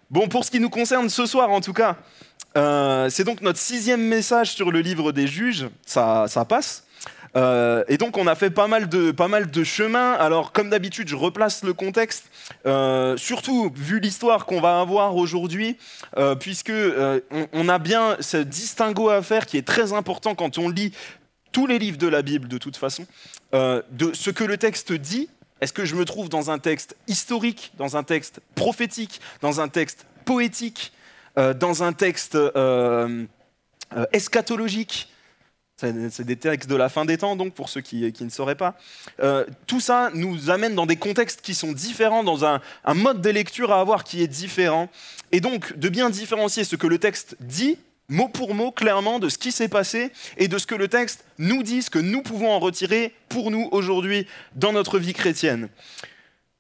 Bon, pour ce qui nous concerne ce soir en tout cas, c'est donc notre 6e message sur le livre des juges, ça passe. Et donc on a fait pas mal de chemin. Alors comme d'habitude, je replace le contexte, surtout vu l'histoire qu'on va avoir aujourd'hui, puisque on a bien ce distinguo à faire qui est très important quand on lit tous les livres de la Bible de toute façon, de ce que le texte dit. Est-ce que je me trouve dans un texte historique, dans un texte prophétique, dans un texte poétique, dans un texte eschatologique? C'est des textes de la fin des temps, donc, pour ceux qui ne sauraient pas. Tout ça nous amène dans des contextes qui sont différents, dans un mode de lecture à avoir qui est différent. Et donc, de bien différencier ce que le texte dit, mot pour mot, clairement, de ce qui s'est passé, et de ce que le texte nous dit, ce que nous pouvons en retirer pour nous aujourd'hui dans notre vie chrétienne.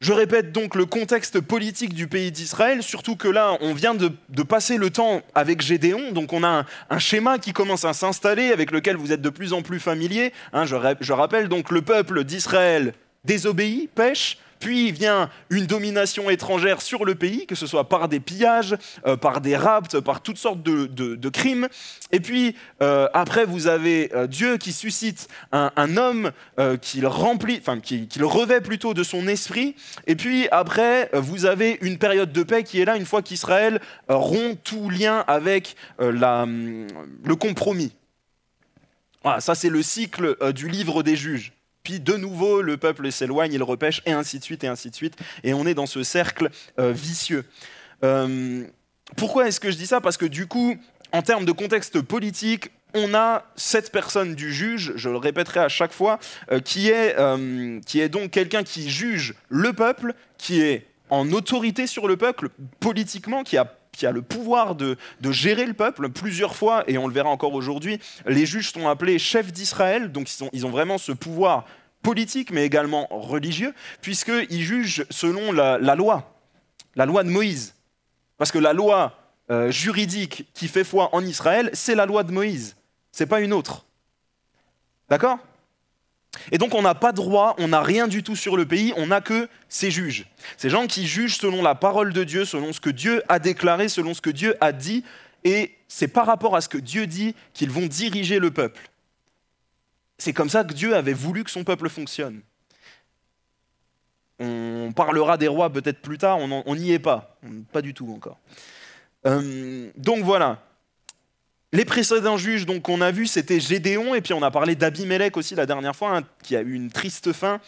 Je répète donc le contexte politique du pays d'Israël, surtout que là, on vient de passer le temps avec Gédéon, donc on a un schéma qui commence à s'installer, avec lequel vous êtes de plus en plus familiers. Je rappelle donc le peuple d'Israël désobéit, pêche, puis vient une domination étrangère sur le pays, que ce soit par des pillages, par des rapts, par toutes sortes de crimes. Et puis, après, vous avez Dieu qui suscite un homme qu'il revêt plutôt de son esprit. Et puis, après, vous avez une période de paix qui est là, une fois qu'Israël rompt tout lien avec le compromis. Voilà, ça, c'est le cycle du livre des juges. Puis de nouveau, le peuple s'éloigne, il repêche, et ainsi de suite, et ainsi de suite. Et on est dans ce cercle vicieux. Pourquoi est-ce que je dis ça? Parce que du coup, en termes de contexte politique, on a cette personne du juge, je le répéterai à chaque fois, qui est donc quelqu'un qui juge le peuple, qui est en autorité sur le peuple, politiquement, qui a le pouvoir de gérer le peuple. Plusieurs fois, et on le verra encore aujourd'hui, les juges sont appelés chefs d'Israël, donc ils ont vraiment ce pouvoir politique, mais également religieux, puisqu'ils jugent selon la loi de Moïse. Parce que la loi juridique qui fait foi en Israël, c'est la loi de Moïse, c'est pas une autre. D'accord ? Et donc on n'a pas de droit, on n'a rien du tout sur le pays, on n'a que ces juges. Ces gens qui jugent selon la parole de Dieu, selon ce que Dieu a déclaré, selon ce que Dieu a dit, et c'est par rapport à ce que Dieu dit qu'ils vont diriger le peuple. C'est comme ça que Dieu avait voulu que son peuple fonctionne. On parlera des rois peut-être plus tard, on n'y est pas du tout encore. Donc voilà. Les précédents juges qu'on a vus, c'était Gédéon, et puis on a parlé d'Abimélec aussi la dernière fois, qui a eu une triste fin.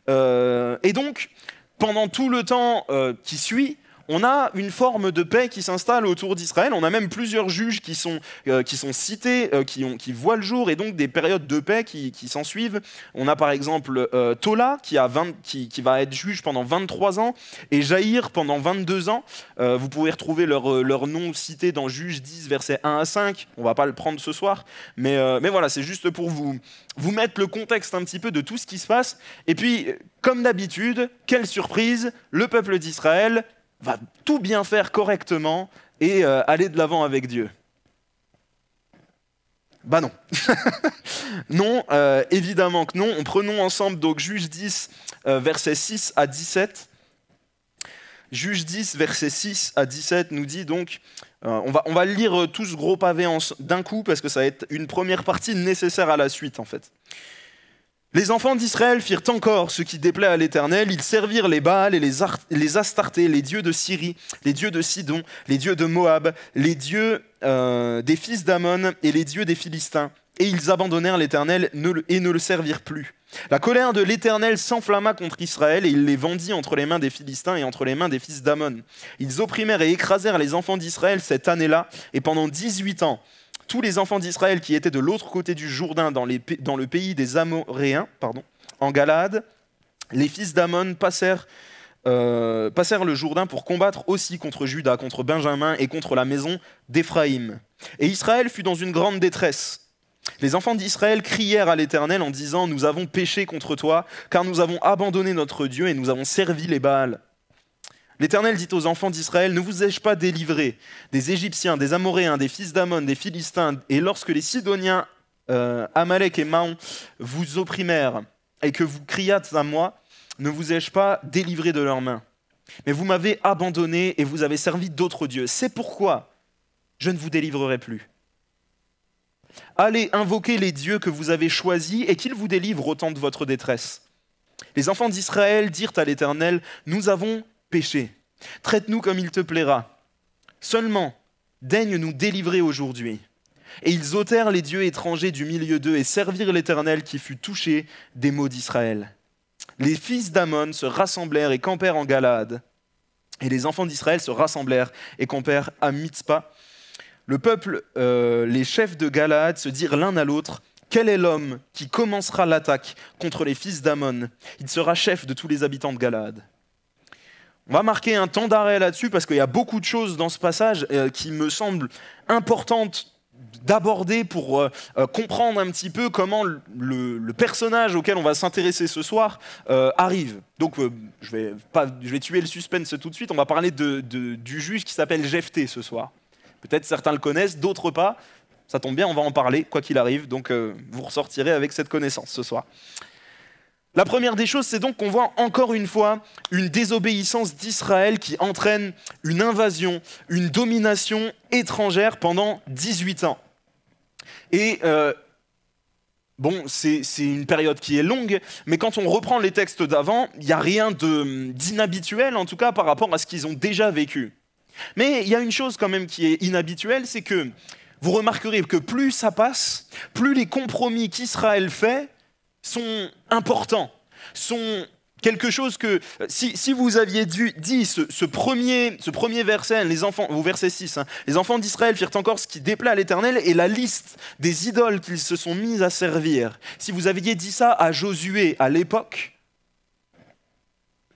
Et donc, pendant tout le temps qui suit, on a une forme de paix qui s'installe autour d'Israël. On a même plusieurs juges qui sont cités, qui voient le jour, et donc des périodes de paix qui s'en suivent. On a par exemple Tola, qui va être juge pendant 23 ans, et Jaïr pendant 22 ans. Vous pouvez retrouver leur nom cité dans Juges 10, versets 1 à 5. On ne va pas le prendre ce soir, mais voilà, c'est juste pour vous mettre le contexte un petit peu de tout ce qui se passe. Et puis, comme d'habitude, quelle surprise, le peuple d'Israël va tout bien faire correctement et aller de l'avant avec Dieu. Bah non. Non, évidemment que non. Prenons ensemble donc Juges 10, versets 6 à 17. Juges 10, versets 6 à 17 nous dit donc, on va lire tout ce gros pavé d'un coup parce que ça va être une première partie nécessaire à la suite en fait. Les enfants d'Israël firent encore ce qui déplaît à l'Éternel. Ils servirent les Baals et les Astartés, les dieux de Syrie, les dieux de Sidon, les dieux de Moab, les dieux des fils d'Ammon et les dieux des Philistins. Et ils abandonnèrent l'Éternel et ne le servirent plus. La colère de l'Éternel s'enflamma contre Israël et il les vendit entre les mains des Philistins et entre les mains des fils d'Ammon. Ils opprimèrent et écrasèrent les enfants d'Israël cette année-là et pendant 18 ans. Tous les enfants d'Israël qui étaient de l'autre côté du Jourdain, dans le pays des Amoréens, en Galade, les fils d'Ammon passèrent le Jourdain pour combattre aussi contre Juda, contre Benjamin et contre la maison d'Éphraïm. Et Israël fut dans une grande détresse. Les enfants d'Israël crièrent à l'Éternel en disant « Nous avons péché contre toi, car nous avons abandonné notre Dieu et nous avons servi les Baals. » L'Éternel dit aux enfants d'Israël, « Ne vous ai-je pas délivré des Égyptiens, des Amoréens, des fils d'Ammon, des Philistins, et lorsque les Sidoniens, Amalek et Maon vous opprimèrent, et que vous criâtes à moi, ne vous ai-je pas délivré de leurs mains ? Mais vous m'avez abandonné et vous avez servi d'autres dieux. C'est pourquoi je ne vous délivrerai plus. Allez invoquer les dieux que vous avez choisis et qu'ils vous délivrent au temps de votre détresse. » Les enfants d'Israël dirent à l'Éternel, « Nous avons péché. Traite-nous comme il te plaira. Seulement, daigne nous délivrer aujourd'hui. » Et ils ôtèrent les dieux étrangers du milieu d'eux et servirent l'Éternel qui fut touché des maux d'Israël. Les fils d'Amon se rassemblèrent et campèrent en Galaad. Et les enfants d'Israël se rassemblèrent et campèrent à Mitzpa. Le peuple, les chefs de Galaad se dirent l'un à l'autre, « Quel est l'homme qui commencera l'attaque contre les fils d'Amon? Il sera chef de tous les habitants de Galaad. » On va marquer un temps d'arrêt là-dessus parce qu'il y a beaucoup de choses dans ce passage qui me semblent importantes d'aborder pour comprendre un petit peu comment le personnage auquel on va s'intéresser ce soir arrive. Donc je vais tuer le suspense tout de suite, on va parler du juge qui s'appelle Jephthé ce soir. Peut-être certains le connaissent, d'autres pas. Ça tombe bien, on va en parler, quoi qu'il arrive. Donc vous ressortirez avec cette connaissance ce soir. La première des choses, c'est donc qu'on voit encore une fois une désobéissance d'Israël qui entraîne une invasion, une domination étrangère pendant 18 ans. Et c'est une période qui est longue, mais quand on reprend les textes d'avant, il n'y a rien d'inhabituel, en tout cas par rapport à ce qu'ils ont déjà vécu. Mais il y a une chose quand même qui est inhabituelle, c'est que vous remarquerez que plus ça passe, plus les compromis qu'Israël fait sont importants, sont quelque chose que, si vous aviez dit ce premier verset, les enfants, au verset 6, les enfants d'Israël firent encore ce qui déplaît à l'Éternel et la liste des idoles qu'ils se sont mis à servir. Si vous aviez dit ça à Josué à l'époque,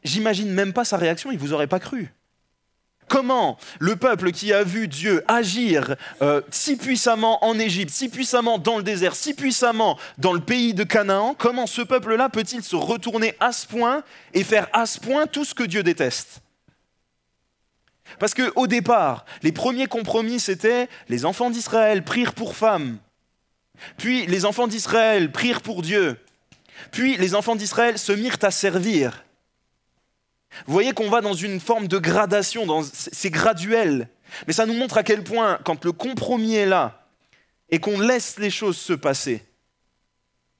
j'imagine même pas sa réaction, il ne vous aurait pas cru. Comment le peuple qui a vu Dieu agir si puissamment en Égypte, si puissamment dans le désert, si puissamment dans le pays de Canaan, comment ce peuple-là peut-il se retourner à ce point et faire à ce point tout ce que Dieu déteste? Parce qu'au départ, les premiers compromis, c'était les enfants d'Israël prirent pour femmes, puis les enfants d'Israël prirent pour Dieu, puis les enfants d'Israël se mirent à servir. Vous voyez qu'on va dans une forme de gradation, c'est graduel. Mais ça nous montre à quel point, quand le compromis est là et qu'on laisse les choses se passer,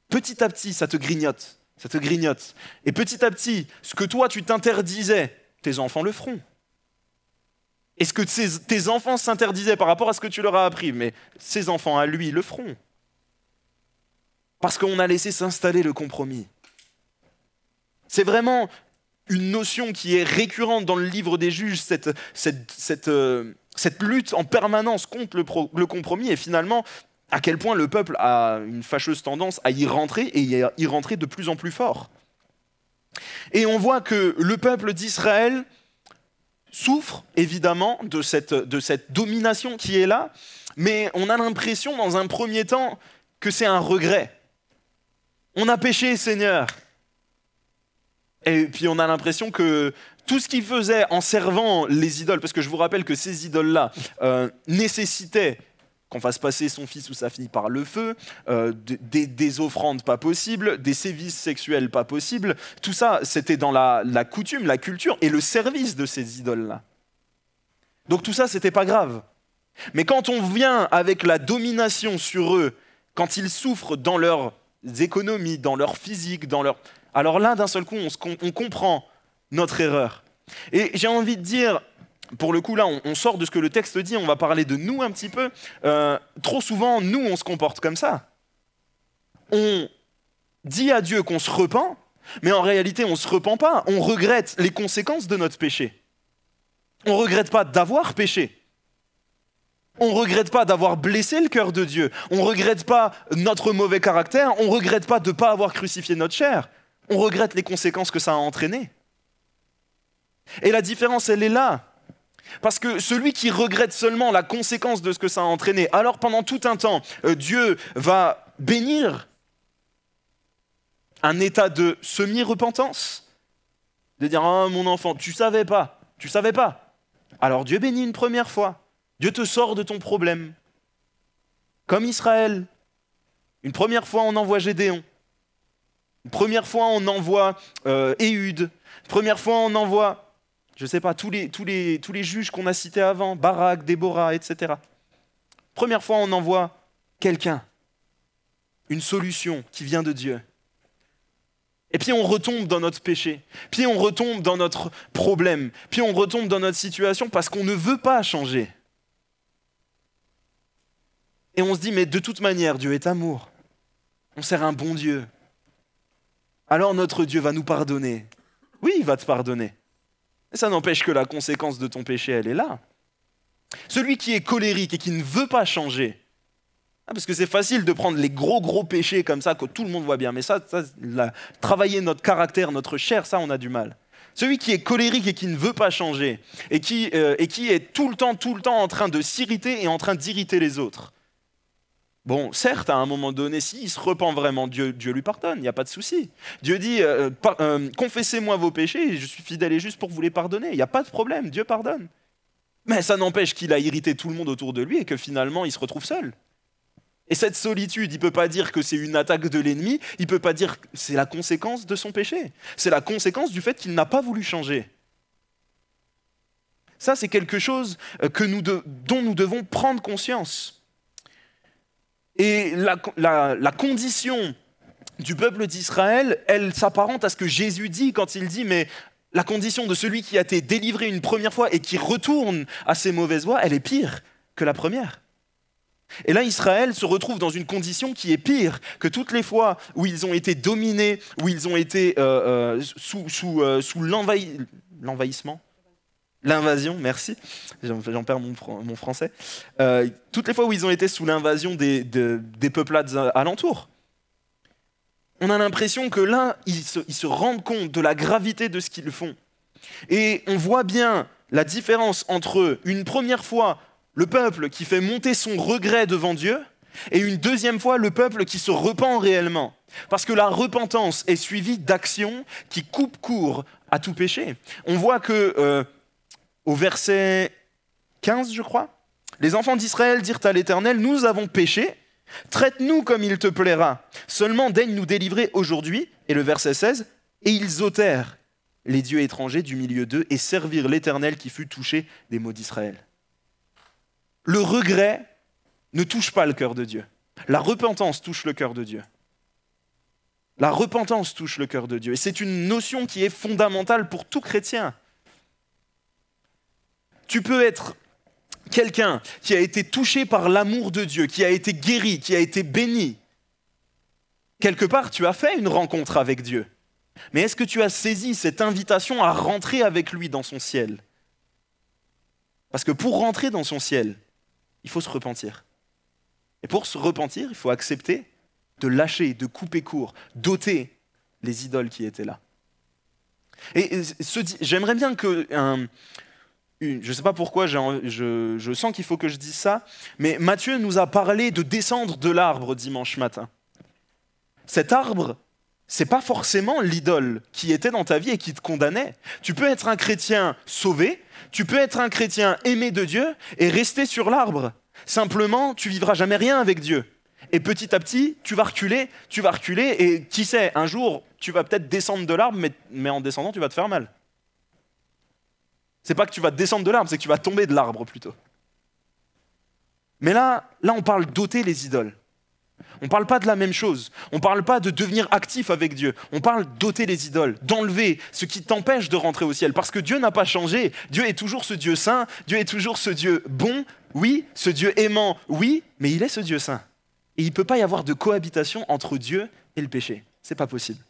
petit à petit, ça te grignote. Et petit à petit, ce que toi, tu t'interdisais, tes enfants le feront. Et ce que tes enfants s'interdisaient par rapport à ce que tu leur as appris, mais ces enfants à lui le feront. Parce qu'on a laissé s'installer le compromis. C'est vraiment une notion qui est récurrente dans le livre des juges, cette lutte en permanence contre le compromis, et finalement, à quel point le peuple a une fâcheuse tendance à y rentrer, et à y rentrer de plus en plus fort. Et on voit que le peuple d'Israël souffre, évidemment, de cette domination qui est là, mais on a l'impression, dans un premier temps, que c'est un regret. On a péché, Seigneur. Et puis on a l'impression que tout ce qu'ils faisaient en servant les idoles, parce que je vous rappelle que ces idoles-là nécessitaient qu'on fasse passer son fils ou sa fille par le feu, des offrandes pas possibles, des sévices sexuels pas possibles, tout ça c'était dans la coutume, la culture et le service de ces idoles-là. Donc tout ça c'était pas grave. Mais quand on vient avec la domination sur eux, quand ils souffrent dans leurs économies, dans leur physique, alors là, d'un seul coup, on comprend notre erreur. Et j'ai envie de dire, pour le coup, là, on sort de ce que le texte dit, on va parler de nous un petit peu. Trop souvent, nous, on se comporte comme ça. On dit à Dieu qu'on se repent, mais en réalité, on ne se repent pas. On regrette les conséquences de notre péché. On ne regrette pas d'avoir péché. On ne regrette pas d'avoir blessé le cœur de Dieu. On ne regrette pas notre mauvais caractère. On ne regrette pas de ne pas avoir crucifié notre chair. On regrette les conséquences que ça a entraînées. Et la différence, elle est là. Parce que celui qui regrette seulement la conséquence de ce que ça a entraîné, alors pendant tout un temps, Dieu va bénir un état de semi-repentance. De dire, ah mon enfant, tu savais pas. Alors Dieu bénit une première fois. Dieu te sort de ton problème. Comme Israël. Une première fois, on envoie Gédéon. Une première fois, on envoie Éhud. Une première fois, on envoie... je ne sais pas, tous les juges qu'on a cités avant, Barak, Déborah, etc. Première fois, on envoie quelqu'un, une solution qui vient de Dieu. Et puis on retombe dans notre péché, puis on retombe dans notre problème, puis on retombe dans notre situation parce qu'on ne veut pas changer. Et on se dit, mais de toute manière, Dieu est amour. On sert un bon Dieu. Alors notre Dieu va nous pardonner. Oui, il va te pardonner. Mais ça n'empêche que la conséquence de ton péché, elle est là. Celui qui est colérique et qui ne veut pas changer, parce que c'est facile de prendre les gros péchés comme ça que tout le monde voit bien, mais travailler notre caractère, notre chair, ça on a du mal. Celui qui est colérique et qui ne veut pas changer, et qui est tout le temps en train de s'irriter et en train d'irriter les autres. Bon, certes, à un moment donné, s'il se repent vraiment, Dieu lui pardonne, il n'y a pas de souci. Dieu dit, confessez-moi vos péchés, et je suis fidèle et juste pour vous les pardonner. Il n'y a pas de problème, Dieu pardonne. Mais ça n'empêche qu'il a irrité tout le monde autour de lui et que finalement, il se retrouve seul. Et cette solitude, il ne peut pas dire que c'est une attaque de l'ennemi, il ne peut pas dire que c'est la conséquence de son péché. C'est la conséquence du fait qu'il n'a pas voulu changer. Ça, c'est quelque chose dont nous devons prendre conscience. Et la condition du peuple d'Israël, elle s'apparente à ce que Jésus dit quand il dit « mais la condition de celui qui a été délivré une première fois et qui retourne à ses mauvaises voies, elle est pire que la première. » Et là, Israël se retrouve dans une condition qui est pire que toutes les fois où ils ont été dominés, où ils ont été sous l'envahissement. L'invasion, merci, j'en perds mon français. Toutes les fois où ils ont été sous l'invasion des peuplades alentours. On a l'impression que là, ils se rendent compte de la gravité de ce qu'ils font. Et on voit bien la différence entre une première fois, le peuple qui fait monter son regret devant Dieu, et une deuxième fois, le peuple qui se repent réellement. Parce que la repentance est suivie d'actions qui coupent court à tout péché. On voit que, au verset 15, je crois, les enfants d'Israël dirent à l'Éternel, « Nous avons péché, traite-nous comme il te plaira. Seulement daigne nous délivrer aujourd'hui. » Et le verset 16, « Et ils ôtèrent les dieux étrangers du milieu d'eux et servirent l'Éternel qui fut touché des maux d'Israël. » Le regret ne touche pas le cœur de Dieu. La repentance touche le cœur de Dieu. La repentance touche le cœur de Dieu. Et c'est une notion qui est fondamentale pour tout chrétien. Tu peux être quelqu'un qui a été touché par l'amour de Dieu, qui a été guéri, qui a été béni. Quelque part, tu as fait une rencontre avec Dieu. Mais est-ce que tu as saisi cette invitation à rentrer avec lui dans son ciel ? Parce que pour rentrer dans son ciel, il faut se repentir. Et pour se repentir, il faut accepter de lâcher, de couper court, d'ôter les idoles qui étaient là. Et j'aimerais bien que... je ne sais pas pourquoi, je sens qu'il faut que je dise ça, mais Matthieu nous a parlé de descendre de l'arbre dimanche matin. Cet arbre, ce n'est pas forcément l'idole qui était dans ta vie et qui te condamnait. Tu peux être un chrétien sauvé, tu peux être un chrétien aimé de Dieu et rester sur l'arbre. Simplement, tu vivras jamais rien avec Dieu. Et petit à petit, tu vas reculer, et qui sait, un jour, tu vas peut-être descendre de l'arbre, mais en descendant, tu vas te faire mal. C'est pas que tu vas descendre de l'arbre, c'est que tu vas tomber de l'arbre plutôt. Mais là, on parle d'ôter les idoles. On ne parle pas de la même chose. On ne parle pas de devenir actif avec Dieu. On parle d'ôter les idoles, d'enlever ce qui t'empêche de rentrer au ciel. Parce que Dieu n'a pas changé. Dieu est toujours ce Dieu saint. Dieu est toujours ce Dieu bon, oui. Ce Dieu aimant, oui. Mais il est ce Dieu saint. Et il ne peut pas y avoir de cohabitation entre Dieu et le péché. Ce n'est pas possible.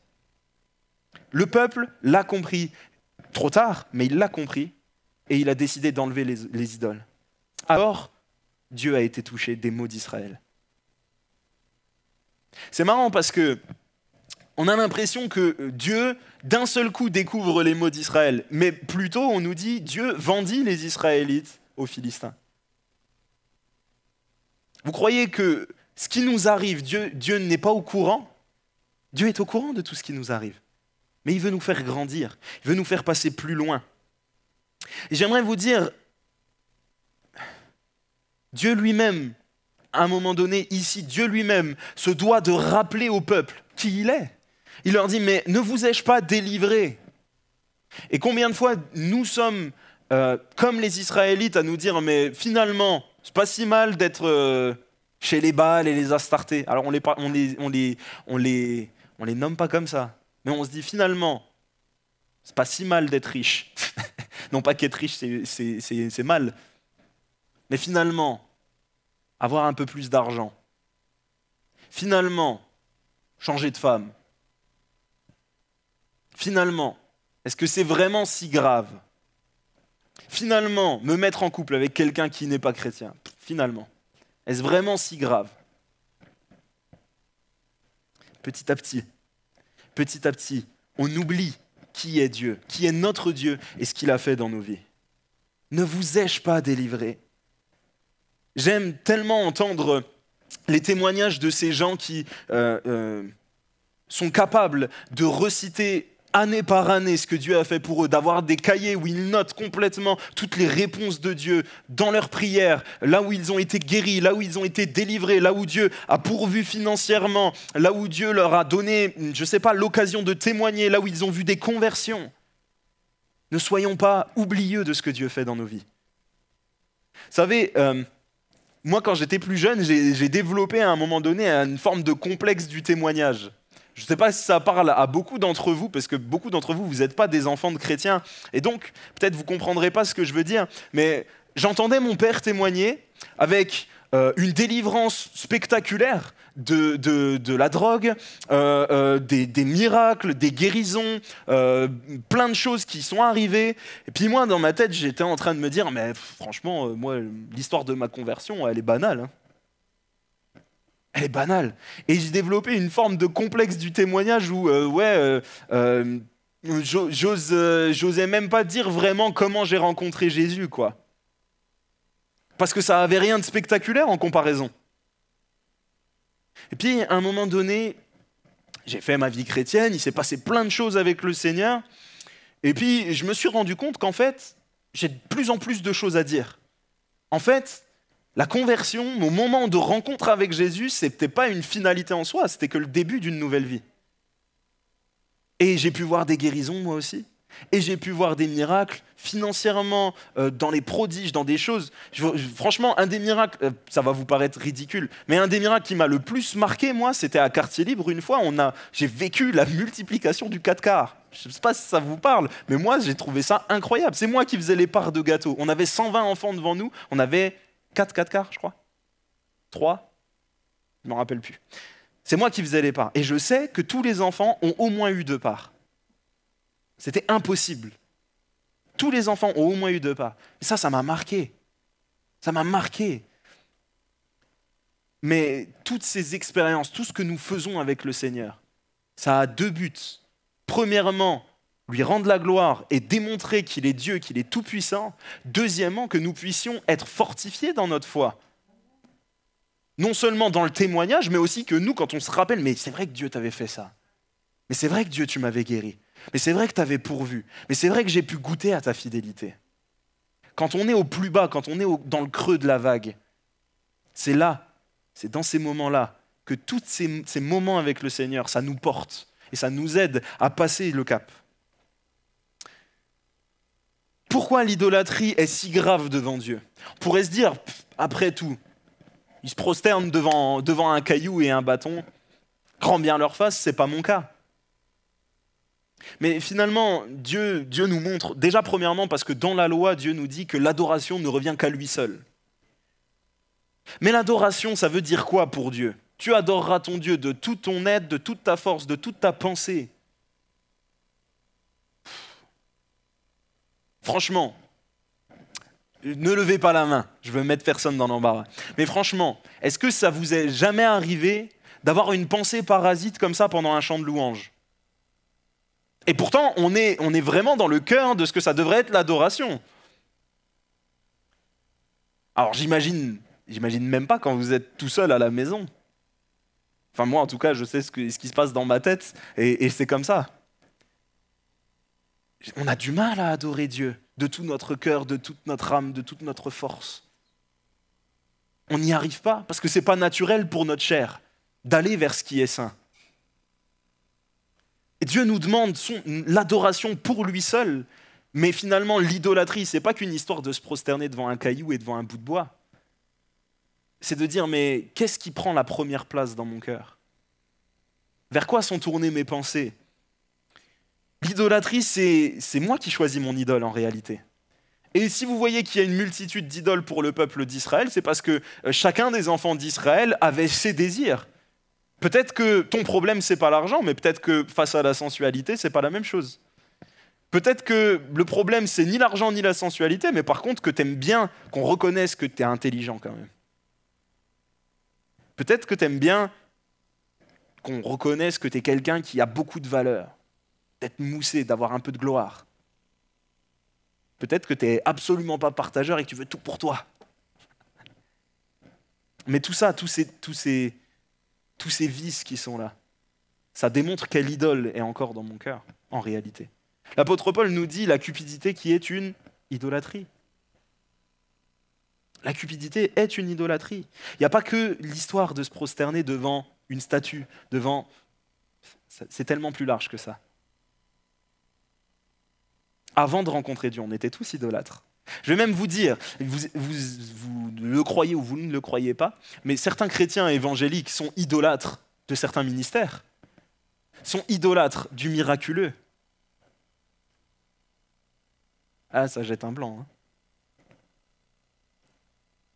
Le peuple l'a compris trop tard, mais il l'a compris. Et il a décidé d'enlever les idoles. Alors, Dieu a été touché des maux d'Israël. C'est marrant parce que on a l'impression que Dieu, d'un seul coup, découvre les maux d'Israël. Mais plutôt, on nous dit, Dieu vendit les Israélites aux Philistins. Vous croyez que ce qui nous arrive, Dieu n'est pas au courant ? Dieu est au courant de tout ce qui nous arrive. Mais il veut nous faire grandir. Il veut nous faire passer plus loin. Et j'aimerais vous dire, Dieu lui-même, à un moment donné, ici, Dieu lui-même se doit de rappeler au peuple qui il est. Il leur dit, mais ne vous ai-je pas délivré ? Et combien de fois nous sommes comme les Israélites à nous dire mais finalement, c'est pas si mal d'être chez les Baals et les Astartés. Alors on les nomme pas comme ça, mais on se dit finalement, c'est pas si mal d'être riche. Non pas qu'être riche c'est mal, mais finalement, avoir un peu plus d'argent. Finalement, changer de femme. Finalement, est-ce que c'est vraiment si grave? Finalement, me mettre en couple avec quelqu'un qui n'est pas chrétien. Finalement, est-ce vraiment si grave? Petit à petit, on oublie qui est Dieu, qui est notre Dieu et ce qu'il a fait dans nos vies. Ne vous ai-je pas délivré? J'aime tellement entendre les témoignages de ces gens qui sont capables de reciter année par année ce que Dieu a fait pour eux, d'avoir des cahiers où ils notent complètement toutes les réponses de Dieu dans leurs prières, là où ils ont été guéris, là où ils ont été délivrés, là où Dieu a pourvu financièrement, là où Dieu leur a donné, je ne sais pas, l'occasion de témoigner, là où ils ont vu des conversions. Ne soyons pas oublieux de ce que Dieu fait dans nos vies. Vous savez, moi quand j'étais plus jeune, j'ai développé à un moment donné une forme de complexe du témoignage. Je ne sais pas si ça parle à beaucoup d'entre vous, parce que beaucoup d'entre vous, vous n'êtes pas des enfants de chrétiens, et donc peut-être vous ne comprendrez pas ce que je veux dire, mais j'entendais mon père témoigner avec une délivrance spectaculaire de la drogue, des miracles, des guérisons, plein de choses qui sont arrivées. Et puis moi, dans ma tête, j'étais en train de me dire, mais franchement, moi, l'histoire de ma conversion, elle est banale. Hein. Elle est banale. Et j'ai développé une forme de complexe du témoignage où, j'osais même pas dire vraiment comment j'ai rencontré Jésus, quoi. Parce que ça avait rien de spectaculaire en comparaison. Et puis, à un moment donné, j'ai fait ma vie chrétienne, il s'est passé plein de choses avec le Seigneur, et puis je me suis rendu compte qu'en fait, j'ai de plus en plus de choses à dire. En fait, la conversion, mon moment de rencontre avec Jésus, ce n'était pas une finalité en soi, c'était que le début d'une nouvelle vie. Et j'ai pu voir des guérisons, moi aussi. Et j'ai pu voir des miracles financièrement, dans les prodiges, dans des choses. Franchement, un des miracles, ça va vous paraître ridicule, mais un des miracles qui m'a le plus marqué, moi, c'était à Quartier Libre. Une fois, j'ai vécu la multiplication du 4 quarts. Je ne sais pas si ça vous parle, mais moi, j'ai trouvé ça incroyable. C'est moi qui faisais les parts de gâteaux. On avait 120 enfants devant nous, on avait 4 quarts, je crois. 3, je ne me rappelle plus. C'est moi qui faisais les parts. Et je sais que tous les enfants ont au moins eu 2 parts. C'était impossible. Tous les enfants ont au moins eu 2 parts. Et ça m'a marqué. Ça m'a marqué. Mais toutes ces expériences, tout ce que nous faisons avec le Seigneur, ça a 2 buts. Premièrement, lui rendre la gloire et démontrer qu'il est Dieu, qu'il est tout-puissant. Deuxièmement, que nous puissions être fortifiés dans notre foi. Non seulement dans le témoignage, mais aussi que nous, quand on se rappelle, mais c'est vrai que Dieu t'avait fait ça. Mais c'est vrai que Dieu, tu m'avais guéri. Mais c'est vrai que tu avais pourvu. Mais c'est vrai que j'ai pu goûter à ta fidélité. Quand on est au plus bas, quand on est dans le creux de la vague, c'est là, c'est dans ces moments-là que tous ces moments avec le Seigneur, ça nous porte et ça nous aide à passer le cap. Pourquoi l'idolâtrie est si grave devant Dieu? On pourrait se dire, après tout, ils se prosternent devant un caillou et un bâton, grand bien leur face, c'est pas mon cas. Mais finalement, Dieu nous montre, déjà premièrement parce que dans la loi, Dieu nous dit que l'adoration ne revient qu'à lui seul. Mais l'adoration, ça veut dire quoi pour Dieu? Tu adoreras ton Dieu de tout ton être, de toute ta force, de toute ta pensée. Franchement, ne levez pas la main, je veux mettre personne dans l'embarras. Mais franchement, est-ce que ça vous est jamais arrivé d'avoir une pensée parasite comme ça pendant un chant de louange? Et pourtant, on est vraiment dans le cœur de ce que ça devrait être l'adoration. Alors j'imagine même pas quand vous êtes tout seul à la maison. Enfin moi en tout cas, je sais ce qui se passe dans ma tête et c'est comme ça. On a du mal à adorer Dieu de tout notre cœur, de toute notre âme, de toute notre force. On n'y arrive pas parce que ce n'est pas naturel pour notre chair d'aller vers ce qui est saint. Et Dieu nous demande l'adoration pour lui seul. Mais finalement, l'idolâtrie, ce n'est pas qu'une histoire de se prosterner devant un caillou et devant un bout de bois. C'est de dire, mais qu'est-ce qui prend la première place dans mon cœur? Vers quoi sont tournées mes pensées? L'idolâtrie, c'est moi qui choisis mon idole en réalité. Et si vous voyez qu'il y a une multitude d'idoles pour le peuple d'Israël, c'est parce que chacun des enfants d'Israël avait ses désirs. Peut-être que ton problème, c'est pas l'argent, mais peut-être que face à la sensualité, c'est pas la même chose. Peut-être que le problème, c'est ni l'argent ni la sensualité, mais par contre que tu aimes bien qu'on reconnaisse que tu es intelligent quand même. Peut-être que tu aimes bien qu'on reconnaisse que tu es quelqu'un qui a beaucoup de valeur, d'être moussé, d'avoir un peu de gloire. Peut-être que tu n'es absolument pas partageur et que tu veux tout pour toi. Mais tout ça, tous ces vices qui sont là, ça démontre quelle idole est encore dans mon cœur, en réalité. L'apôtre Paul nous dit la cupidité qui est une idolâtrie. La cupidité est une idolâtrie. Il n'y a pas que l'histoire de se prosterner devant une statue, c'est tellement plus large que ça. Avant de rencontrer Dieu, on était tous idolâtres. Je vais même vous dire, vous le croyez ou vous ne le croyez pas, mais certains chrétiens évangéliques sont idolâtres de certains ministères, sont idolâtres du miraculeux. Ah, ça jette un blanc. Hein.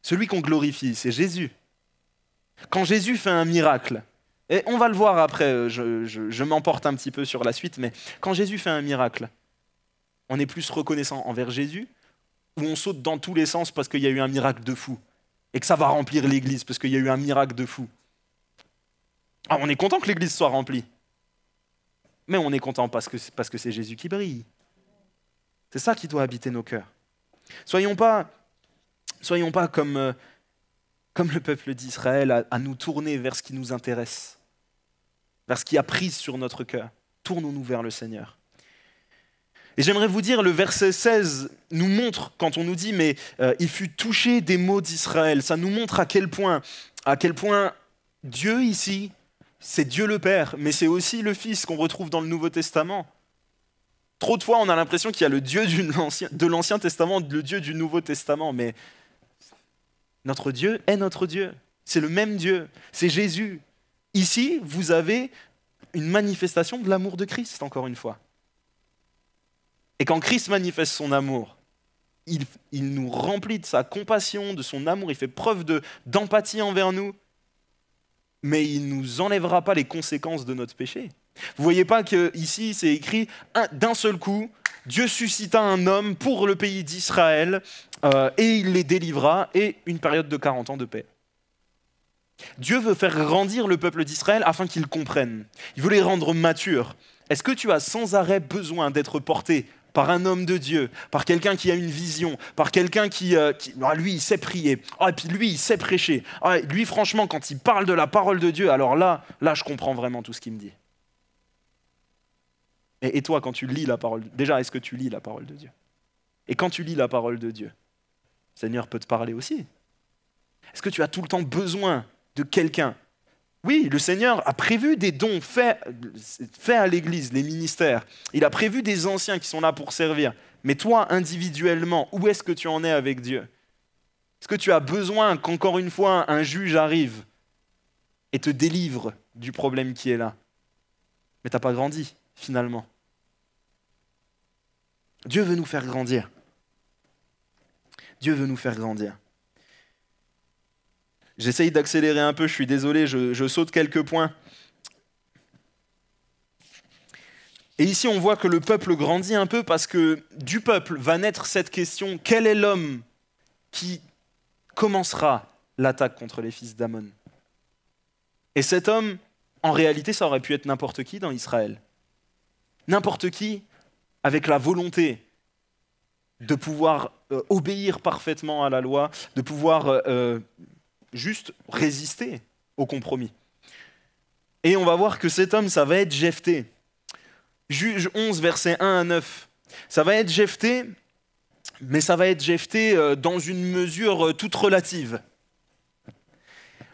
Celui qu'on glorifie, c'est Jésus. Quand Jésus fait un miracle, et on va le voir après, je m'emporte un petit peu sur la suite, mais quand Jésus fait un miracle, on est plus reconnaissant envers Jésus ou on saute dans tous les sens parce qu'il y a eu un miracle de fou et que ça va remplir l'église parce qu'il y a eu un miracle de fou. Ah, on est content que l'église soit remplie, mais on est content parce que c'est Jésus qui brille. C'est ça qui doit habiter nos cœurs. Soyons pas comme le peuple d'Israël à nous tourner vers ce qui nous intéresse, vers ce qui a prise sur notre cœur. Tournons-nous vers le Seigneur. Et j'aimerais vous dire, le verset 16 nous montre, quand on nous dit « mais il fut touché des maux d'Israël », ça nous montre à quel point Dieu ici, c'est Dieu le Père, mais c'est aussi le Fils qu'on retrouve dans le Nouveau Testament. Trop de fois, on a l'impression qu'il y a le Dieu de l'Ancien Testament, le Dieu du Nouveau Testament, mais notre Dieu est notre Dieu. C'est le même Dieu, c'est Jésus. Ici, vous avez une manifestation de l'amour de Christ, encore une fois. Et quand Christ manifeste son amour, il nous remplit de sa compassion, de son amour, il fait preuve d'empathie envers nous, mais il ne nous enlèvera pas les conséquences de notre péché. Vous ne voyez pas qu'ici, c'est écrit d'un seul coup, Dieu suscita un homme pour le pays d'Israël et il les délivra, et une période de 40 ans de paix. Dieu veut faire grandir le peuple d'Israël afin qu'ils comprennent. Il veut les rendre matures. Est-ce que tu as sans arrêt besoin d'être porté par un homme de Dieu, par quelqu'un qui a une vision, par quelqu'un qui lui, il sait prier, et puis lui, il sait prêcher. Lui, franchement, quand il parle de la parole de Dieu, alors là, je comprends vraiment tout ce qu'il me dit. Et toi, quand tu lis la parole, déjà, est-ce que tu lis la parole de Dieu? Et quand tu lis la parole de Dieu, le Seigneur peut te parler aussi. Est-ce que tu as tout le temps besoin de quelqu'un? Oui, le Seigneur a prévu des dons faits à l'Église, les ministères. Il a prévu des anciens qui sont là pour servir. Mais toi, individuellement, où est-ce que tu en es avec Dieu? Est-ce que tu as besoin qu'encore une fois, un juge arrive et te délivre du problème qui est là? Mais tu n'as pas grandi, finalement. Dieu veut nous faire grandir. Dieu veut nous faire grandir. J'essaye d'accélérer un peu, je suis désolé, je saute quelques points. Et ici, on voit que le peuple grandit un peu parce que du peuple va naître cette question, quel est l'homme qui commencera l'attaque contre les fils d'Amon? Et cet homme, en réalité, ça aurait pu être n'importe qui dans Israël. N'importe qui avec la volonté de pouvoir obéir parfaitement à la loi, de pouvoir juste résister au compromis. Et on va voir que cet homme, ça va être Jephthé. Juge 11, versets 1 à 9. Ça va être Jephthé, mais ça va être Jephthé dans une mesure toute relative.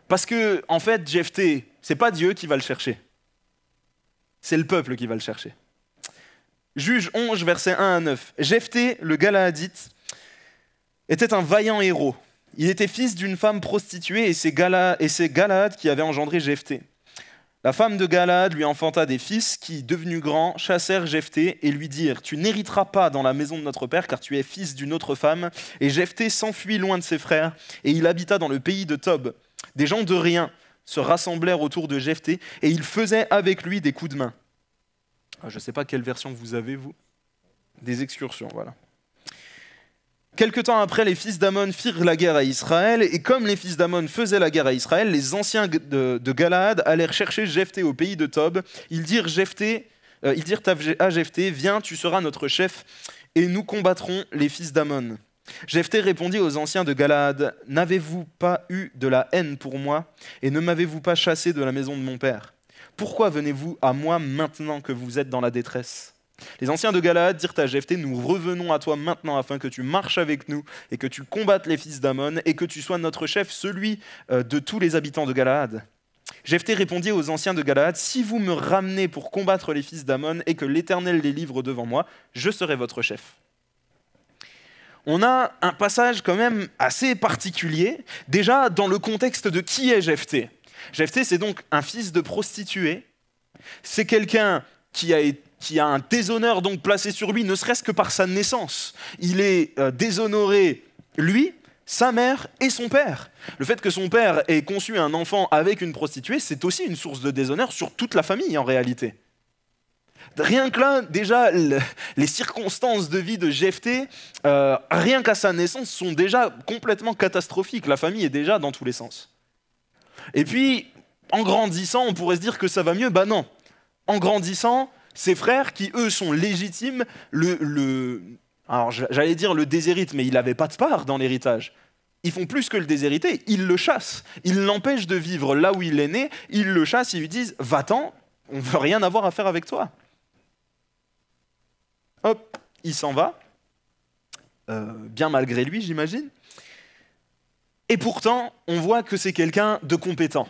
Parce que, en fait, Jephthé, c'est pas Dieu qui va le chercher. C'est le peuple qui va le chercher. Juge 11, versets 1 à 9. Jephthé, le Galaadite, était un vaillant héros. Il était fils d'une femme prostituée et c'est Galaad qui avait engendré Jephthé. La femme de Galaad lui enfanta des fils qui, devenus grands, chassèrent Jephthé et lui dirent « Tu n'hériteras pas dans la maison de notre père car tu es fils d'une autre femme. » Et Jephthé s'enfuit loin de ses frères et il habita dans le pays de Tob. Des gens de rien se rassemblèrent autour de Jephthé et ils faisaient avec lui des coups de main. Je ne sais pas quelle version vous avez, vous. Des excursions, voilà. Quelque temps après, les fils d'Ammon firent la guerre à Israël, et comme les fils d'Ammon faisaient la guerre à Israël, les anciens de Galaad allèrent chercher Jephthé au pays de Tob. Ils dirent à Jephthé, « Viens, tu seras notre chef, et nous combattrons les fils d'Ammon. » Jephthé répondit aux anciens de Galaad, « N'avez-vous pas eu de la haine pour moi, et ne m'avez-vous pas chassé de la maison de mon père ? Pourquoi venez-vous à moi maintenant que vous êtes dans la détresse ?» Les anciens de Galaad dirent à Jephthé, « Nous revenons à toi maintenant afin que tu marches avec nous et que tu combattes les fils d'Ammon et que tu sois notre chef, celui de tous les habitants de Galaad. » Jephthé répondit aux anciens de Galaad, « Si vous me ramenez pour combattre les fils d'Ammon et que l'Éternel les livre devant moi, je serai votre chef. » On a un passage quand même assez particulier, déjà dans le contexte de qui est Jephthé. Jephthé, c'est donc un fils de prostituée, c'est quelqu'un qui a un déshonneur donc placé sur lui, ne serait-ce que par sa naissance. Il est déshonoré, lui, sa mère et son père. Le fait que son père ait conçu un enfant avec une prostituée, c'est aussi une source de déshonneur sur toute la famille en réalité. Rien que là, déjà, les circonstances de vie de Jephthé, rien qu'à sa naissance, sont déjà complètement catastrophiques. La famille est déjà dans tous les sens. Et puis, en grandissant, on pourrait se dire que ça va mieux. Ben non. En grandissant, ses frères, qui eux sont légitimes, alors j'allais dire le déshérite, mais il n'avait pas de part dans l'héritage. Ils font plus que le déshériter, ils le chassent. Ils l'empêchent de vivre là où il est né, ils le chassent, ils lui disent « Va-t'en, on ne veut rien avoir à faire avec toi. » Hop, il s'en va, bien malgré lui, j'imagine. Et pourtant, on voit que c'est quelqu'un de compétent.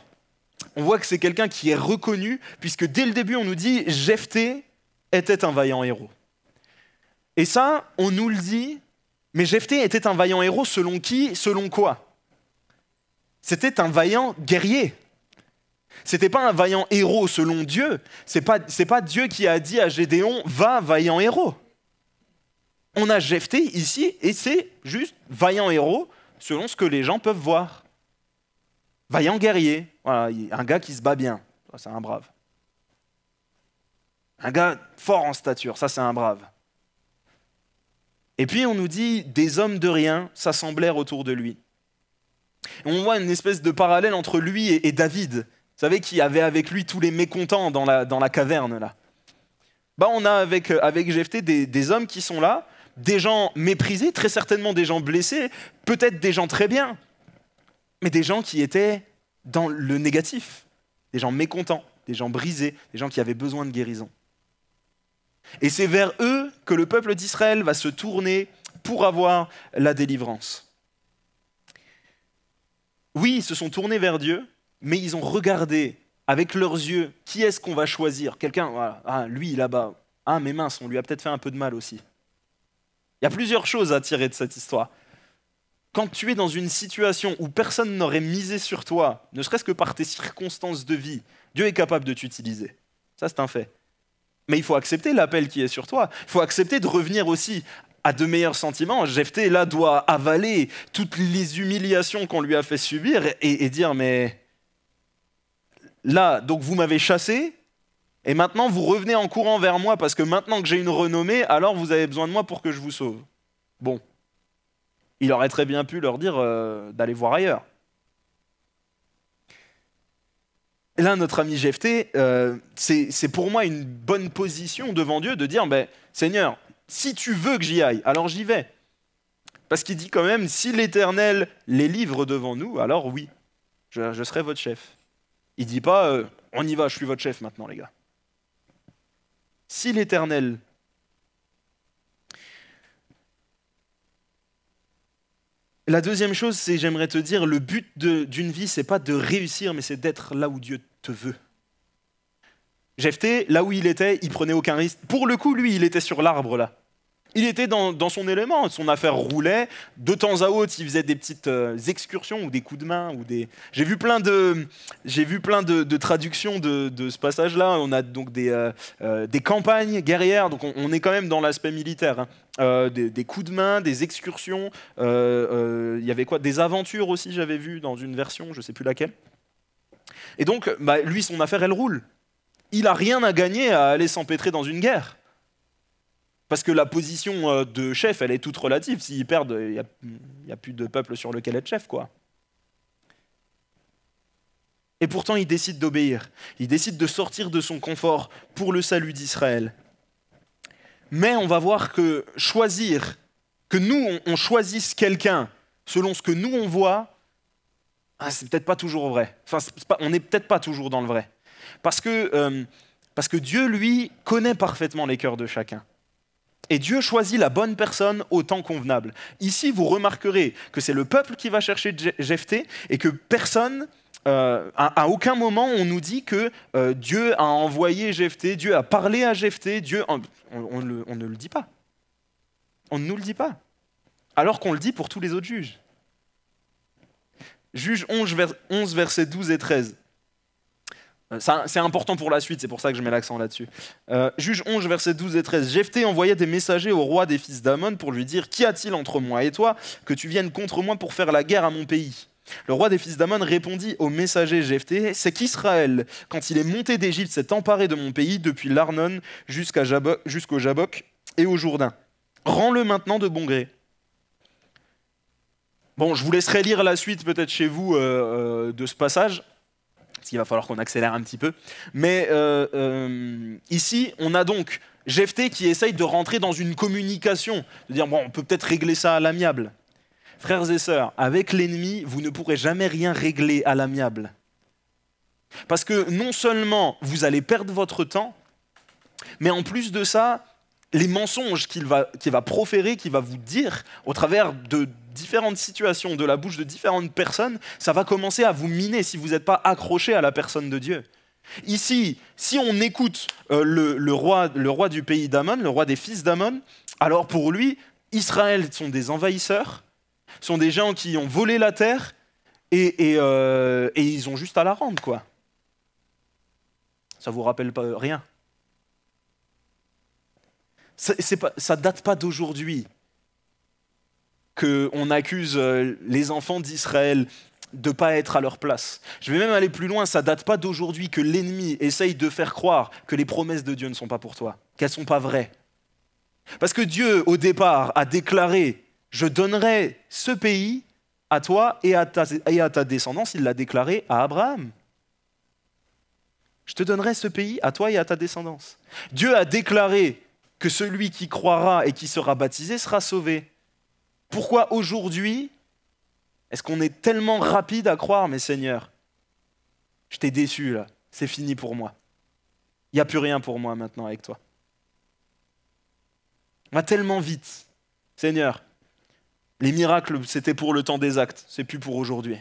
On voit que c'est quelqu'un qui est reconnu, puisque dès le début, on nous dit « Jephthé était un vaillant héros ». Et ça, on nous le dit, mais Jephthé était un vaillant héros selon qui, selon quoi? C'était un vaillant guerrier. C'était pas un vaillant héros selon Dieu. C'est pas Dieu qui a dit à Gédéon « Va, vaillant héros ». On a Jephthé ici, et c'est juste vaillant héros selon ce que les gens peuvent voir. Vaillant guerrier, voilà, un gars qui se bat bien, ça c'est un brave. Un gars fort en stature, ça c'est un brave. Et puis on nous dit, des hommes de rien s'assemblèrent autour de lui. Et on voit une espèce de parallèle entre lui et David. Vous savez, qui avait avec lui tous les mécontents dans la caverne là. On a avec Jephthé des hommes qui sont là, des gens méprisés, très certainement des gens blessés, peut-être des gens très bien, mais des gens qui étaient dans le négatif, des gens mécontents, des gens brisés, des gens qui avaient besoin de guérison. Et c'est vers eux que le peuple d'Israël va se tourner pour avoir la délivrance. Oui, ils se sont tournés vers Dieu, mais ils ont regardé avec leurs yeux qui est-ce qu'on va choisir. Quelqu'un, voilà, ah, lui là-bas, ah mais mince, on lui a peut-être fait un peu de mal aussi. Il y a plusieurs choses à tirer de cette histoire. Quand tu es dans une situation où personne n'aurait misé sur toi, ne serait-ce que par tes circonstances de vie, Dieu est capable de t'utiliser. Ça, c'est un fait. Mais il faut accepter l'appel qui est sur toi. Il faut accepter de revenir aussi à de meilleurs sentiments. Jephthé, là, doit avaler toutes les humiliations qu'on lui a fait subir et dire, mais là, donc vous m'avez chassé, et maintenant vous revenez en courant vers moi parce que maintenant que j'ai une renommée, alors vous avez besoin de moi pour que je vous sauve. Bon. Il aurait très bien pu leur dire d'aller voir ailleurs. Et là, notre ami Jephthé, c'est pour moi une bonne position devant Dieu de dire Seigneur, si tu veux que j'y aille, alors j'y vais. Parce qu'il dit quand même, si l'Éternel les livre devant nous, alors oui, je serai votre chef. Il ne dit pas, on y va, je suis votre chef maintenant, les gars. Si l'Éternel... La deuxième chose, c'est, j'aimerais te dire, le but d'une vie, c'est pas de réussir, mais c'est d'être là où Dieu te veut. Jephthé, là où il prenait aucun risque. Pour le coup, lui, il était sur l'arbre là. Il était dans son élément, son affaire roulait. De temps à autre, il faisait des petites excursions ou des coups de main. J'ai vu plein de traductions de ce passage-là. On a donc des campagnes guerrières, donc on est quand même dans l'aspect militaire. Hein. Des coups de main, des excursions. Il y avait quoi? Des aventures aussi, j'avais vu dans une version, je ne sais plus laquelle. Et donc, lui, son affaire, elle roule. Il n'a rien à gagner à aller s'empêtrer dans une guerre. Parce que la position de chef, elle est toute relative. S'ils perdent, il n'y a plus de peuple sur lequel être chef, quoi. Et pourtant, il décide d'obéir. Il décide de sortir de son confort pour le salut d'Israël. Mais on va voir que choisir, que nous, on choisisse quelqu'un selon ce que nous, on voit, c'est peut-être pas toujours vrai. Enfin, on n'est peut-être pas toujours dans le vrai. Parce que Dieu, lui, connaît parfaitement les cœurs de chacun. Et Dieu choisit la bonne personne au temps convenable. Ici, vous remarquerez que c'est le peuple qui va chercher Jephthé et que personne, à aucun moment, on nous dit que Dieu a envoyé Jephthé, Dieu a parlé à Jephthé, on ne le dit pas. On ne nous le dit pas. Alors qu'on le dit pour tous les autres juges. Juge 11, versets 12 et 13. C'est important pour la suite, c'est pour ça que je mets l'accent là-dessus. Juge 11, versets 12 et 13. Jephthé envoya des messagers au roi des fils d'Ammon pour lui dire « Qu'y a-t-il entre moi et toi que tu viennes contre moi pour faire la guerre à mon pays ?» Le roi des fils d'Ammon répondit au messager Jephthé « C'est qu'Israël, quand il est monté d'Égypte, s'est emparé de mon pays depuis l'Arnon jusqu'au Jabbok et au Jourdain. Rends-le maintenant de bon gré. » Bon, je vous laisserai lire la suite peut-être chez vous de ce passage. Parce qu'il va falloir qu'on accélère un petit peu. Mais ici, on a donc Jephthé qui essaye de rentrer dans une communication, de dire, bon, on peut peut-être régler ça à l'amiable. Frères et sœurs, avec l'ennemi, vous ne pourrez jamais rien régler à l'amiable. Parce que non seulement vous allez perdre votre temps, mais en plus de ça, les mensonges qu'il va proférer, qu'il va vous dire au travers de différentes situations, de la bouche de différentes personnes, ça va commencer à vous miner si vous n'êtes pas accroché à la personne de Dieu. Ici, si on écoute le roi du pays d'Ammon, le roi des fils d'Ammon, alors pour lui, Israël sont des envahisseurs, sont des gens qui ont volé la terre et ils ont juste à la rendre, quoi. Ça vous rappelle pas rien? Ça date pas d'aujourd'hui qu'on accuse les enfants d'Israël de ne pas être à leur place. Je vais même aller plus loin, ça date pas d'aujourd'hui que l'ennemi essaye de faire croire que les promesses de Dieu ne sont pas pour toi, qu'elles ne sont pas vraies. Parce que Dieu, au départ, a déclaré « Je donnerai ce pays à toi et à ta descendance », il l'a déclaré à Abraham. Je te donnerai ce pays à toi et à ta descendance. Dieu a déclaré que celui qui croira et qui sera baptisé sera sauvé. Pourquoi aujourd'hui est-ce qu'on est tellement rapide à croire, mais Seigneur, je t'ai déçu là, c'est fini pour moi. Il n'y a plus rien pour moi maintenant avec toi. On va tellement vite. Seigneur, les miracles, c'était pour le temps des actes, c'est plus pour aujourd'hui.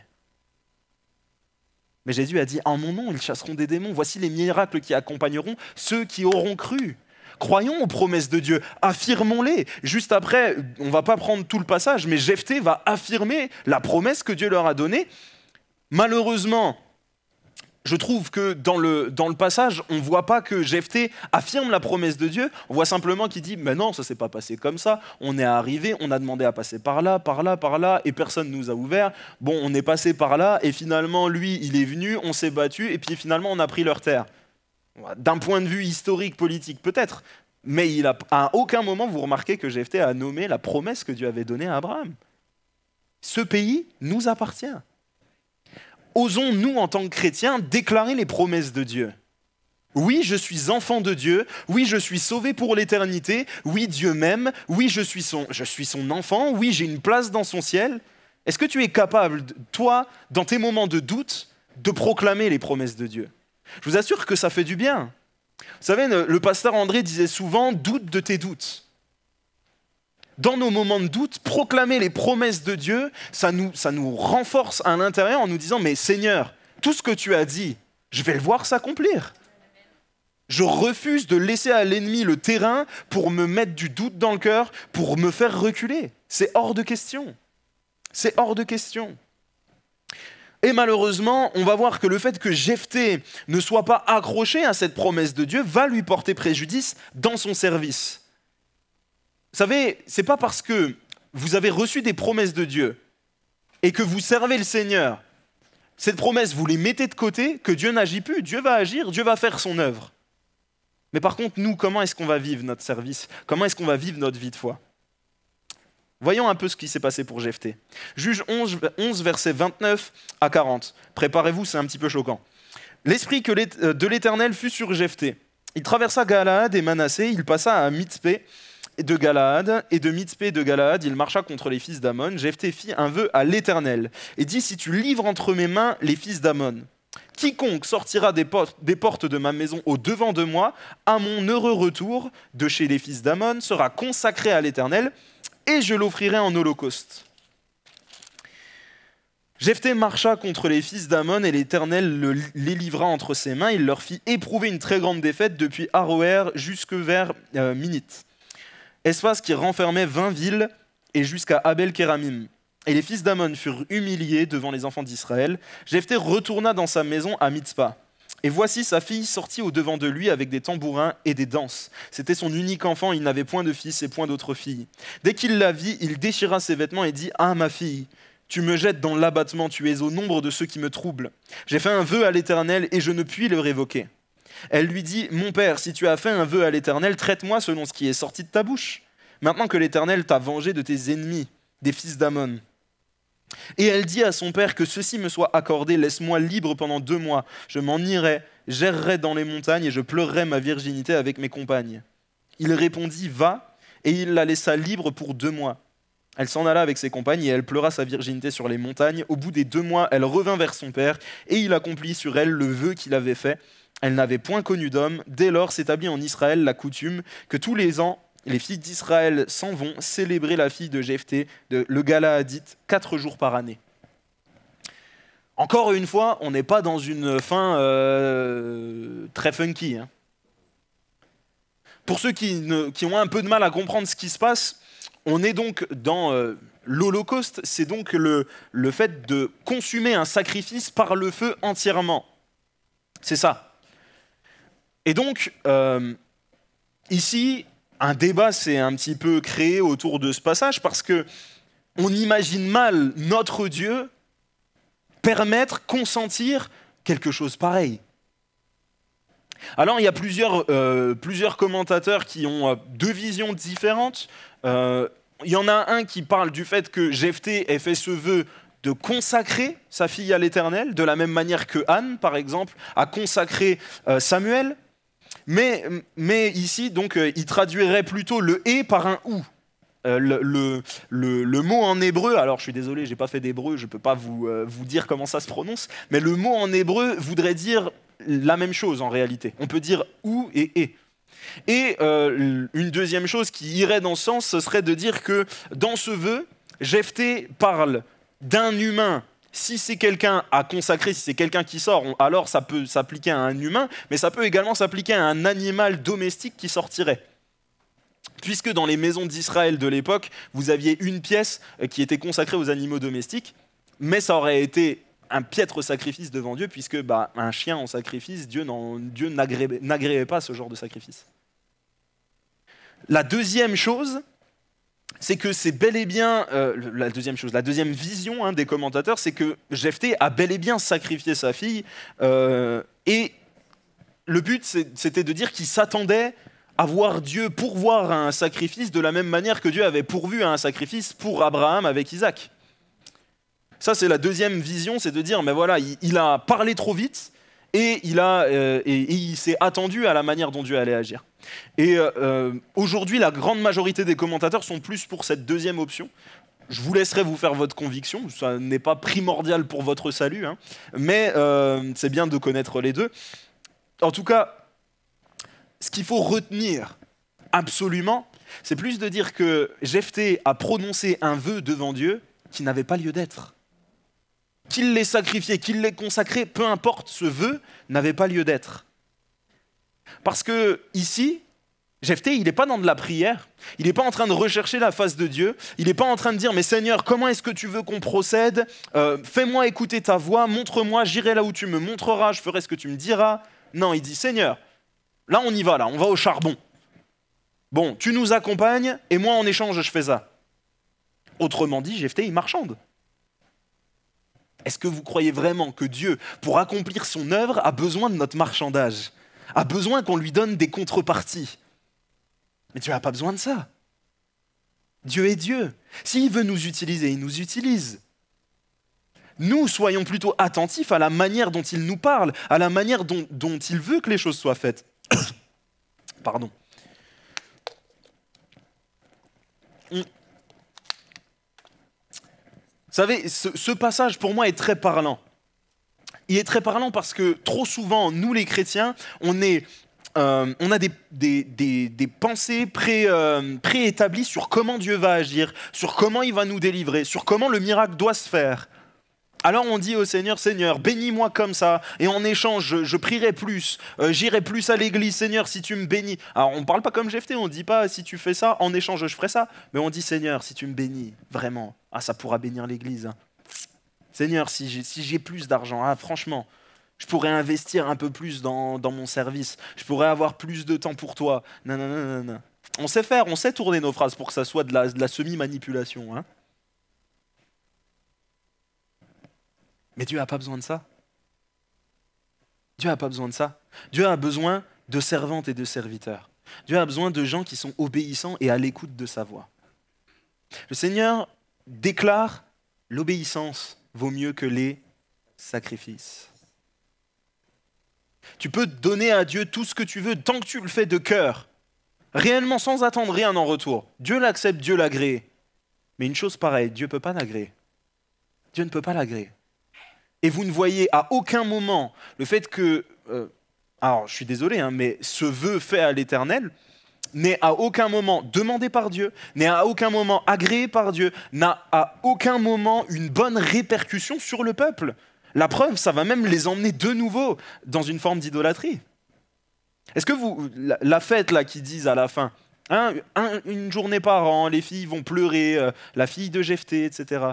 Mais Jésus a dit, en mon nom, ils chasseront des démons. Voici les miracles qui accompagneront ceux qui auront cru. Croyons aux promesses de Dieu, affirmons-les. Juste après, on ne va pas prendre tout le passage, mais Jephthé va affirmer la promesse que Dieu leur a donnée. Malheureusement, je trouve que dans le passage, on ne voit pas que Jephthé affirme la promesse de Dieu. On voit simplement qu'il dit « Mais non, ça ne s'est pas passé comme ça. On est arrivé, on a demandé à passer par là, et personne ne nous a ouvert. Bon, on est passé par là, et finalement, lui, il est venu, on s'est battu, et puis finalement, on a pris leur terre. » D'un point de vue historique, politique, peut-être. Mais à aucun moment, vous remarquez que Jephthé a nommé la promesse que Dieu avait donnée à Abraham. Ce pays nous appartient. Osons, nous, en tant que chrétiens, déclarer les promesses de Dieu. Oui, je suis enfant de Dieu. Oui, je suis sauvé pour l'éternité. Oui, Dieu m'aime. Oui, je suis son enfant. Oui, j'ai une place dans son ciel. Est-ce que tu es capable, toi, dans tes moments de doute, de proclamer les promesses de Dieu ? Je vous assure que ça fait du bien. Vous savez, le pasteur André disait souvent « doute de tes doutes ». Dans nos moments de doute, proclamer les promesses de Dieu, ça nous renforce à l'intérieur en nous disant « mais Seigneur, tout ce que tu as dit, je vais le voir s'accomplir ». Je refuse de laisser à l'ennemi le terrain pour me mettre du doute dans le cœur, pour me faire reculer. C'est hors de question. C'est hors de question. Et malheureusement, on va voir que le fait que Jephthé ne soit pas accroché à cette promesse de Dieu va lui porter préjudice dans son service. Vous savez, c'est pas parce que vous avez reçu des promesses de Dieu et que vous servez le Seigneur, cette promesse, vous les mettez de côté, que Dieu n'agit plus. Dieu va agir, Dieu va faire son œuvre. Mais par contre, nous, comment est-ce qu'on va vivre notre service? Comment est-ce qu'on va vivre notre vie de foi? Voyons un peu ce qui s'est passé pour Jephthé. Juge 11, versets 29 à 40. Préparez-vous, c'est un petit peu choquant. L'esprit de l'Éternel fut sur Jephthé. Il traversa Galaad et Manassé, il passa à Mitzpé de Galaad, et de Mitzpé de Galaad, il marcha contre les fils d'Ammon. Jephthé fit un vœu à l'Éternel et dit: si tu livres entre mes mains les fils d'Ammon, quiconque sortira des portes de ma maison au devant de moi, à mon heureux retour de chez les fils d'Ammon, sera consacré à l'Éternel, et je l'offrirai en holocauste. Jephthé marcha contre les fils d'Ammon, et l'Éternel les livra entre ses mains. Il leur fit éprouver une très grande défaite depuis Aroër jusque vers Minith, espace qui renfermait 20 villes, et jusqu'à Abel-Kéramim. Et les fils d'Ammon furent humiliés devant les enfants d'Israël. Jephthé retourna dans sa maison à Mitzpah. Et voici sa fille sortit au-devant de lui avec des tambourins et des danses. C'était son unique enfant, il n'avait point de fils et point d'autre fille. Dès qu'il la vit, il déchira ses vêtements et dit: ah, ma fille, tu me jettes dans l'abattement, tu es au nombre de ceux qui me troublent. J'ai fait un vœu à l'Éternel et je ne puis le révoquer. Elle lui dit: mon père, si tu as fait un vœu à l'Éternel, traite-moi selon ce qui est sorti de ta bouche. Maintenant que l'Éternel t'a vengé de tes ennemis, des fils d'Ammon. Et elle dit à son père: que ceci me soit accordé, laisse-moi libre pendant 2 mois. Je m'en irai, j'errerai dans les montagnes et je pleurerai ma virginité avec mes compagnes. Il répondit: va, et il la laissa libre pour 2 mois. Elle s'en alla avec ses compagnes et elle pleura sa virginité sur les montagnes. Au bout des 2 mois, elle revint vers son père et il accomplit sur elle le vœu qu'il avait fait. Elle n'avait point connu d'homme. Dès lors s'établit en Israël la coutume que tous les ans, les filles d'Israël s'en vont célébrer la fille de Jephthé, le Galaadite, 4 jours par année. Encore une fois, on n'est pas dans une fin très funky. Hein. Pour ceux qui ont un peu de mal à comprendre ce qui se passe, on est donc dans l'Holocauste, c'est donc le fait de consumer un sacrifice par le feu entièrement. C'est ça. Et donc, ici, un débat s'est un petit peu créé autour de ce passage parce que on imagine mal notre Dieu permettre, consentir quelque chose pareil. Alors il y a plusieurs commentateurs qui ont 2 visions différentes. Il y en a un qui parle du fait que Jephthé ait fait ce vœu de consacrer sa fille à l'Éternel, de la même manière que Anne, par exemple, a consacré Samuel. Mais ici, donc, il traduirait plutôt le « et » par un « ou ». Le mot en hébreu, alors je suis désolé, je n'ai pas fait d'hébreu, je ne peux pas vous dire comment ça se prononce, mais le mot en hébreu voudrait dire la même chose en réalité. On peut dire « ou » et « et ». Et une deuxième chose qui irait dans ce sens, ce serait de dire que dans ce vœu, Jephthé parle d'un humain. Si c'est quelqu'un à consacrer, si c'est quelqu'un qui sort, alors ça peut s'appliquer à un humain, mais ça peut également s'appliquer à un animal domestique qui sortirait. Puisque dans les maisons d'Israël de l'époque, vous aviez une pièce qui était consacrée aux animaux domestiques, mais ça aurait été un piètre sacrifice devant Dieu, puisque un chien en sacrifice, Dieu n'agréait pas ce genre de sacrifice. La deuxième chose, c'est que c'est bel et bien, la deuxième vision des commentateurs, c'est que Jephthé a bel et bien sacrifié sa fille, et le but c'était de dire qu'il s'attendait à voir Dieu pourvoir à un sacrifice de la même manière que Dieu avait pourvu à un sacrifice pour Abraham avec Isaac. Ça c'est la deuxième vision, c'est de dire, mais voilà, il a parlé trop vite, et il s'est attendu à la manière dont Dieu allait agir. Et aujourd'hui, la grande majorité des commentateurs sont plus pour cette deuxième option. Je vous laisserai vous faire votre conviction, ça n'est pas primordial pour votre salut, hein, mais c'est bien de connaître les deux. En tout cas, ce qu'il faut retenir absolument, c'est plus de dire que Jephthé a prononcé un vœu devant Dieu qui n'avait pas lieu d'être. Qu'il l'ait sacrifié, qu'il l'ait consacré, peu importe, ce vœu n'avait pas lieu d'être. Parce que ici, Jephthé, il n'est pas dans de la prière, il n'est pas en train de rechercher la face de Dieu, il n'est pas en train de dire « Mais Seigneur, comment est-ce que tu veux qu'on procède ? Fais-moi écouter ta voix, montre-moi, j'irai là où tu me montreras, je ferai ce que tu me diras. » Non, il dit « Seigneur, là on y va, là, on va au charbon. Bon, tu nous accompagnes et moi en échange je fais ça. » Autrement dit, Jephthé, il marchande. Est-ce que vous croyez vraiment que Dieu, pour accomplir son œuvre, a besoin de notre marchandage, a besoin qu'on lui donne des contreparties? Mais Dieu n'a pas besoin de ça. Dieu est Dieu. S'il veut nous utiliser, il nous utilise. Nous, soyons plutôt attentifs à la manière dont il nous parle, à la manière dont il veut que les choses soient faites. Pardon. Vous savez, ce passage pour moi est très parlant. Il est très parlant parce que trop souvent, nous les chrétiens, on a des pensées préétablies sur comment Dieu va agir, sur comment il va nous délivrer, sur comment le miracle doit se faire. Alors on dit au Seigneur, Seigneur, bénis-moi comme ça, et en échange, je prierai plus, j'irai plus à l'église, Seigneur, si tu me bénis. Alors on ne parle pas comme Jephthé, on ne dit pas, si tu fais ça, en échange, je ferai ça, mais on dit, Seigneur, si tu me bénis, vraiment, ça pourra bénir l'église. Hein. Seigneur, si j'ai plus d'argent, franchement, je pourrais investir un peu plus dans mon service, je pourrais avoir plus de temps pour toi. Non, non, non, non, non. On sait faire, on sait tourner nos phrases pour que ça soit de la semi-manipulation, hein. Mais Dieu n'a pas besoin de ça. Dieu n'a pas besoin de ça. Dieu a besoin de servantes et de serviteurs. Dieu a besoin de gens qui sont obéissants et à l'écoute de sa voix. Le Seigneur déclare l'obéissance vaut mieux que les sacrifices. Tu peux donner à Dieu tout ce que tu veux tant que tu le fais de cœur, réellement sans attendre rien en retour. Dieu l'accepte, Dieu l'agrée. Mais une chose pareille, Dieu ne peut pas l'agréer. Dieu ne peut pas l'agréer. Et vous ne voyez à aucun moment le fait que, alors je suis désolé, hein, mais ce vœu fait à l'Éternel n'est à aucun moment demandé par Dieu, n'est à aucun moment agréé par Dieu, n'a à aucun moment une bonne répercussion sur le peuple. La preuve, ça va même les emmener de nouveau dans une forme d'idolâtrie. Est-ce que la fête là qu'ils disent à la fin, hein, une journée par an, les filles vont pleurer, la fille de Jephthé, etc.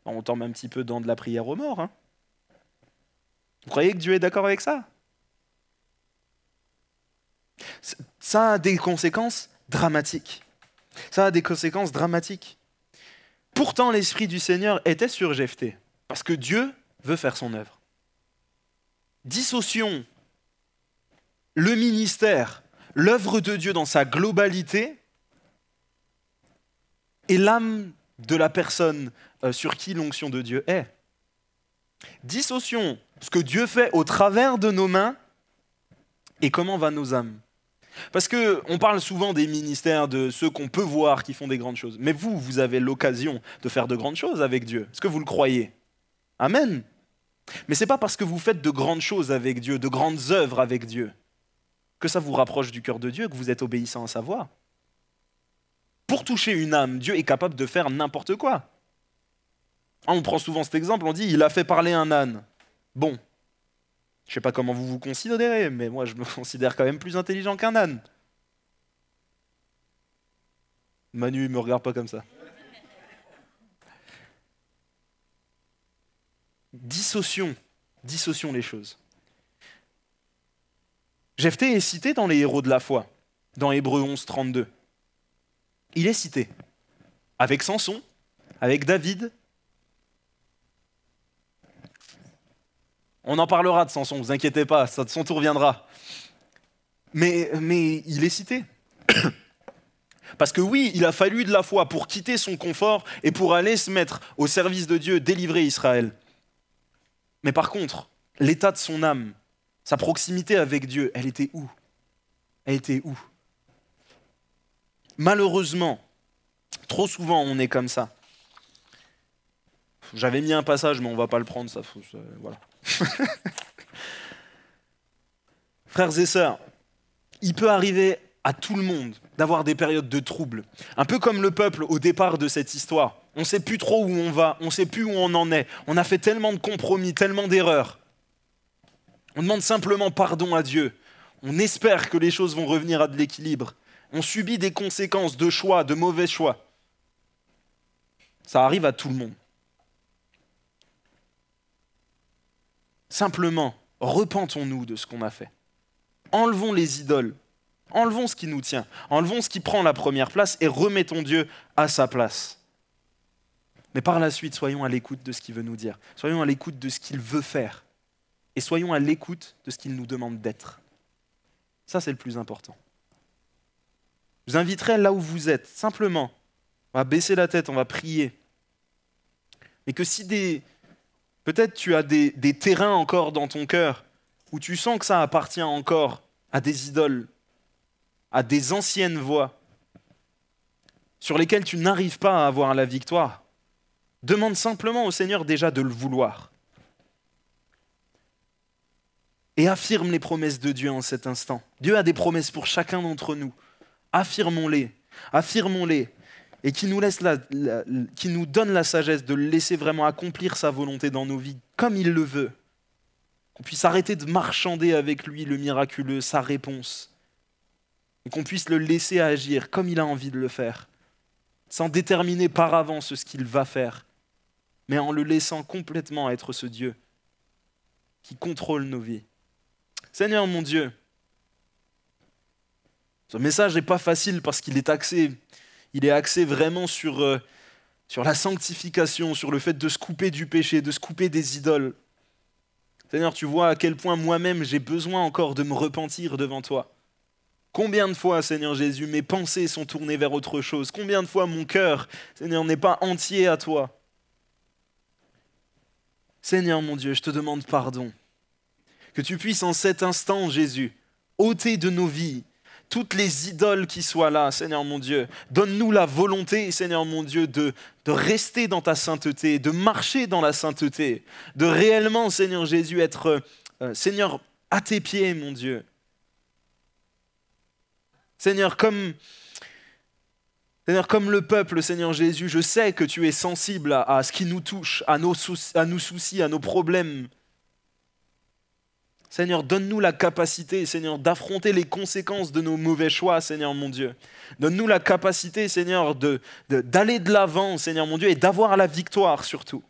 On tombe un petit peu dans de la prière aux morts, hein. Vous croyez que Dieu est d'accord avec ça? Ça a des conséquences dramatiques. Ça a des conséquences dramatiques. Pourtant, l'Esprit du Seigneur était sur Jephthé, parce que Dieu veut faire son œuvre. Dissocions le ministère, l'œuvre de Dieu dans sa globalité et l'âme de la personne sur qui l'onction de Dieu est. Dissocions ce que Dieu fait au travers de nos mains et comment va nos âmes. Parce qu'on parle souvent des ministères, de ceux qu'on peut voir qui font des grandes choses. Mais vous avez l'occasion de faire de grandes choses avec Dieu. Est-ce que vous le croyez? Amen. Mais ce n'est pas parce que vous faites de grandes choses avec Dieu, de grandes œuvres avec Dieu, que ça vous rapproche du cœur de Dieu, que vous êtes obéissant à sa voix. Pour toucher une âme, Dieu est capable de faire n'importe quoi. On prend souvent cet exemple, on dit « il a fait parler un âne ». Bon, je ne sais pas comment vous vous considérez, mais moi je me considère quand même plus intelligent qu'un âne. Manu, il ne me regarde pas comme ça. Dissocions les choses. Jephthé est cité dans les héros de la foi, dans Hébreux 11, 32. Il est cité, avec Samson, avec David. On en parlera de Samson, ne vous inquiétez pas, son tour viendra. Mais il est cité. Parce que oui, il a fallu de la foi pour quitter son confort et pour aller se mettre au service de Dieu, délivrer Israël. Mais par contre, l'état de son âme, sa proximité avec Dieu, elle était où? Elle était où? Malheureusement, trop souvent on est comme ça. J'avais mis un passage, mais on ne va pas le prendre, ça voilà. Frères et sœurs, il peut arriver à tout le monde d'avoir des périodes de trouble. Un peu comme le peuple au départ de cette histoire. On ne sait plus trop où on va, on ne sait plus où on en est. On a fait tellement de compromis, tellement d'erreurs. On demande simplement pardon à Dieu. On espère que les choses vont revenir à de l'équilibre. On subit des conséquences de choix, de mauvais choix. Ça arrive à tout le monde. Simplement, repentons-nous de ce qu'on a fait. Enlevons les idoles. Enlevons ce qui nous tient. Enlevons ce qui prend la première place et remettons Dieu à sa place. Mais par la suite, soyons à l'écoute de ce qu'il veut nous dire. Soyons à l'écoute de ce qu'il veut faire. Et soyons à l'écoute de ce qu'il nous demande d'être. Ça, c'est le plus important. Je vous inviterai là où vous êtes, simplement. On va baisser la tête, on va prier. Mais que si peut-être tu as des terrains encore dans ton cœur où tu sens que ça appartient encore à des idoles, à des anciennes voies, sur lesquelles tu n'arrives pas à avoir la victoire, demande simplement au Seigneur déjà de le vouloir. Et affirme les promesses de Dieu en cet instant. Dieu a des promesses pour chacun d'entre nous. Affirmons-les, affirmons-les, et qui nous donne la sagesse de le laisser vraiment accomplir sa volonté dans nos vies comme il le veut. Qu'on puisse arrêter de marchander avec lui le miraculeux, sa réponse, et qu'on puisse le laisser agir comme il a envie de le faire, sans déterminer par avance ce qu'il va faire, mais en le laissant complètement être ce Dieu qui contrôle nos vies. Seigneur mon Dieu, ce message n'est pas facile parce qu'il est axé vraiment sur la sanctification, sur le fait de se couper du péché, de se couper des idoles. Seigneur, tu vois à quel point moi-même j'ai besoin encore de me repentir devant toi. Combien de fois, Seigneur Jésus, mes pensées sont tournées vers autre chose? Combien de fois mon cœur, Seigneur, n'est pas entier à toi? Seigneur mon Dieu, je te demande pardon. Que tu puisses en cet instant, Jésus, ôter de nos vies toutes les idoles qui soient là, Seigneur mon Dieu. Donne-nous la volonté, Seigneur mon Dieu, de rester dans ta sainteté, de marcher dans la sainteté, de réellement, Seigneur Jésus, être, Seigneur, à tes pieds, mon Dieu. Seigneur, comme le peuple, Seigneur Jésus, je sais que tu es sensible à ce qui nous touche, à nos soucis, à nos problèmes. Seigneur, donne-nous la capacité, Seigneur, d'affronter les conséquences de nos mauvais choix, Seigneur mon Dieu. Donne-nous la capacité, Seigneur, d'aller de l'avant, Seigneur mon Dieu, et d'avoir la victoire surtout.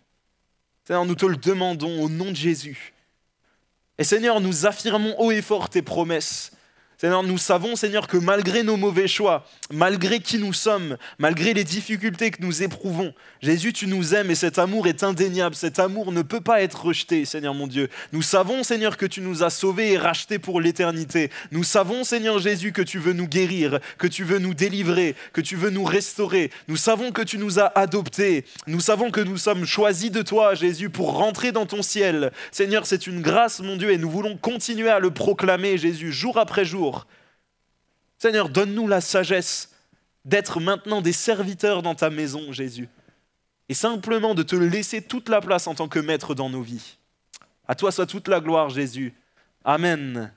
Seigneur, nous te le demandons au nom de Jésus. Et Seigneur, nous affirmons haut et fort tes promesses. Seigneur, nous savons, Seigneur, que malgré nos mauvais choix, malgré qui nous sommes, malgré les difficultés que nous éprouvons, Jésus, tu nous aimes et cet amour est indéniable. Cet amour ne peut pas être rejeté, Seigneur mon Dieu. Nous savons, Seigneur, que tu nous as sauvés et rachetés pour l'éternité. Nous savons, Seigneur Jésus, que tu veux nous guérir, que tu veux nous délivrer, que tu veux nous restaurer. Nous savons que tu nous as adoptés. Nous savons que nous sommes choisis de toi, Jésus, pour rentrer dans ton ciel. Seigneur, c'est une grâce, mon Dieu, et nous voulons continuer à le proclamer, Jésus, jour après jour. Seigneur, donne-nous la sagesse d'être maintenant des serviteurs dans ta maison, Jésus, et simplement de te laisser toute la place en tant que maître dans nos vies. À toi soit toute la gloire, Jésus. Amen.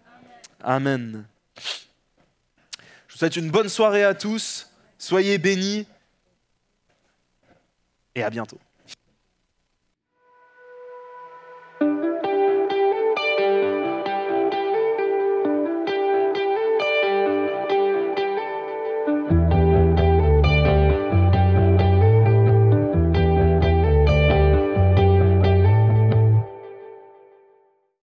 Amen. Je vous souhaite une bonne soirée à tous. Soyez bénis et à bientôt.